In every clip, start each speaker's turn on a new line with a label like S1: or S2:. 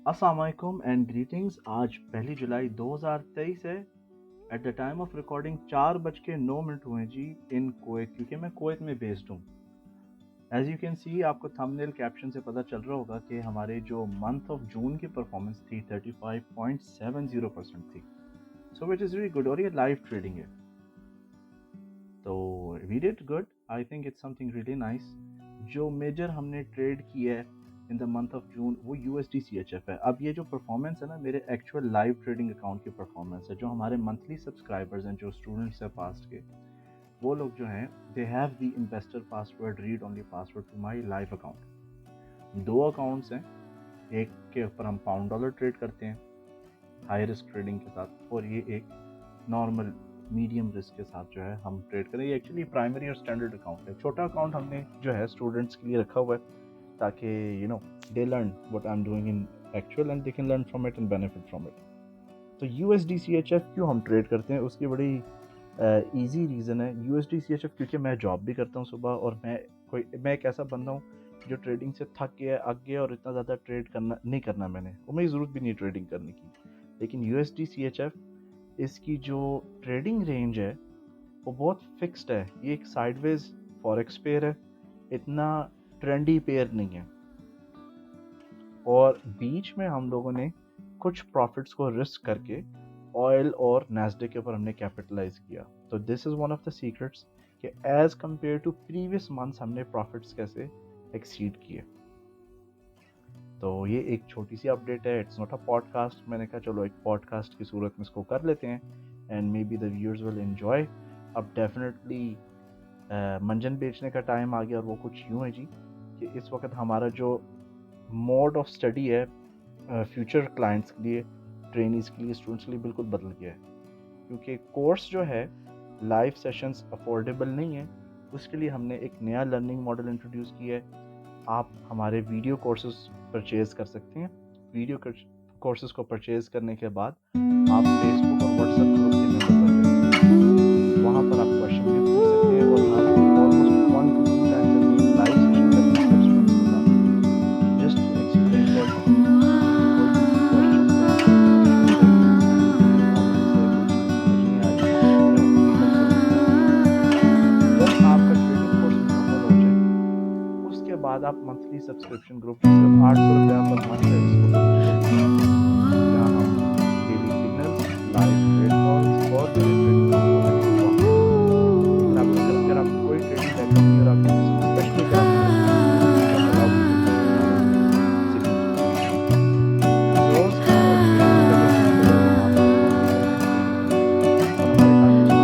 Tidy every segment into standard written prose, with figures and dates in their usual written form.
S1: अस्सलाम वालेकुम and greetings. आज 1 जुलाई 2023 है। At the time of recording 4:09 हुए जी इन कुवैत, क्योंकि मैं कुवैत में बेस्ड हूँ। एज यू कैन सी, आपको थंबनेल कैप्शन से पता चल रहा होगा कि हमारे जो मंथ ऑफ जून की परफॉर्मेंस थी 35.70% थी, so which is very good. और ये लाइव ट्रेडिंग है, तो we did good. I think it's something really nice. जो मेजर हमने ट्रेड किया है in the month of June वो USD-CHF है। अब ये जो परफॉर्मेंस है ना, मेरे एक्चुअल लाइव ट्रेडिंग अकाउंट की परफॉर्मेंस है। जो हमारे मंथली सब्सक्राइबर्स हैं, जो स्टूडेंट्स हैं पास्ट के, वो लोग जो हैं they have the investor password, read only password to my live account. 2 accounts हैं, एक के ऊपर हम पाउंड डॉलर ट्रेड करते हैं हाई रिस्क ट्रेडिंग के साथ, और ये एक नॉर्मल मीडियम रिस्क के साथ जो है हम ट्रेड करें। ये एक्चुअली प्राइमरी और स्टैंडर्ड अकाउंट है। छोटा अकाउंट हमने जो है स्टूडेंट्स के लिए रखा हुआ है, ताकि they learn what I am doing in actual and they can learn from it and benefit from it. तो USD-CHF क्यों हम ट्रेड करते हैं, उसकी बड़ी ईजी रीज़न है। USD-CHF क्योंकि मैं जॉब भी करता हूँ सुबह, और मैं एक ऐसा बंदा हूँ जो ट्रेडिंग से थक गया, अक गया, और इतना ज़्यादा ट्रेड करना नहीं करना मैंने, और मेरी ज़रूरत भी नहीं ट्रेडिंग करने की। लेकिन USD-CHF, इसकी जो ट्रेडिंग रेंज है वो बहुत फिक्स्ड है। ये एक साइडवेज फॉरेक्स पेयर है, इतना ट्रेंडी पेयर नहीं है। और बीच में हम लोगों ने कुछ प्रॉफिट्स को रिस्क करके ऑयल और नैस्डैक के ऊपर हमने कैपिटलाइज किया। तो this is one of the secrets कि as compare to previous months हमने प्रॉफिट्स कैसे एक्सीड किए। तो ये एक छोटी सी अपडेट है, इट्स नॉट अ पॉडकास्ट। मैंने कहा चलो एक पॉडकास्ट की सूरत में इसको कर लेते हैं and may be the viewers will enjoy. अब डेफिनेटली मंजन बेचने का टाइम आ गया, और वो कुछ यूँ है जी कि इस वक्त हमारा जो मोड ऑफ स्टडी है फ्यूचर क्लाइंट्स के लिए, ट्रेनीज़ के लिए, स्टूडेंट्स के लिए बिल्कुल बदल गया है। क्योंकि कोर्स जो है लाइव सेशंस अफोर्डेबल नहीं है, उसके लिए हमने एक नया लर्निंग मॉडल इंट्रोड्यूस किया है। आप हमारे वीडियो कोर्सेज परचेज़ कर सकते हैं। वीडियो कोर्सेज को परचेज़ करने के बाद आप फेसबुक और व्हाट्सएप ग्रुप के मेंबर बन सकते हैं। वहाँ पर आप क्वेश्चन भी पूछ सकते हैं, और हम almost 1 to 2 times a week live session करते हैं स्टूडेंट्स के साथ, जस्ट टू एक्सप्लेन दैट कोई भी क्वेश्चन है, कोई इश्यूज है, कोई परफॉर्मेंस है, कोई चीज़ समझ नहीं आ रही, कोई कंफ्यूजन है। जब आपका ट्रेडिंग कोर्स मुकम्मल हो जाए, उसके बाद आप मंथली सब्सक्रिप्शन ग्रुप जो सिर्फ 800 रुपया पर मंथ है, इसको ज्वाइन कर सकते हैं, जहाँ हम daily signals, live trade calls और मेरे ट्रेडिंग कंपोनेंट्स को आपको देते हैं। लेकिन अगर आपको कोई ट्रेडिंग बैकअप नहीं, और आप स्पेशली अगर आप यूएस में हैं, तो आप अलाउड नहीं होते हैं हमारे सिग्नल्स को देखने के लिए। रोज़ का ट्रेडिंग का जो सिंबल है वो वहाँ पर मौजूद है, हम ट्रेडिंग करते हैं। और हमारे अर्निंग्स भी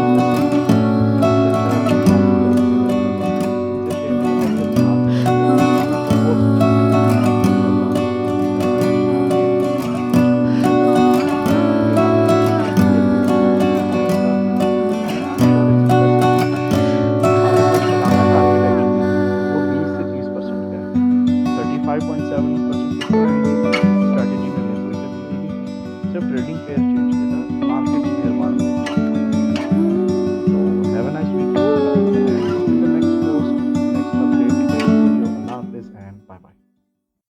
S1: वैसे ही सबसे अच्छा आप लोगों से मिलकर, उनसे शेयर करें, जब भी आप अर्न करें तो वो सबसे पहले इंशाल्लाह मैं अर्निंग होंगे USD-CHF में, जो हम ट्रेड किया करेंगे ऑयल का। And I am sure it's impressive number. हमारा जो सालाना टारगेट एक्चुअली वो 20 से 30% का है। 35.7% किस तरह है, ये स्ट्रैटेजी मैंने कोई कभी नहीं की, सिर्फ ट्रेडिंग पेयर चेंज किया था। मार्केट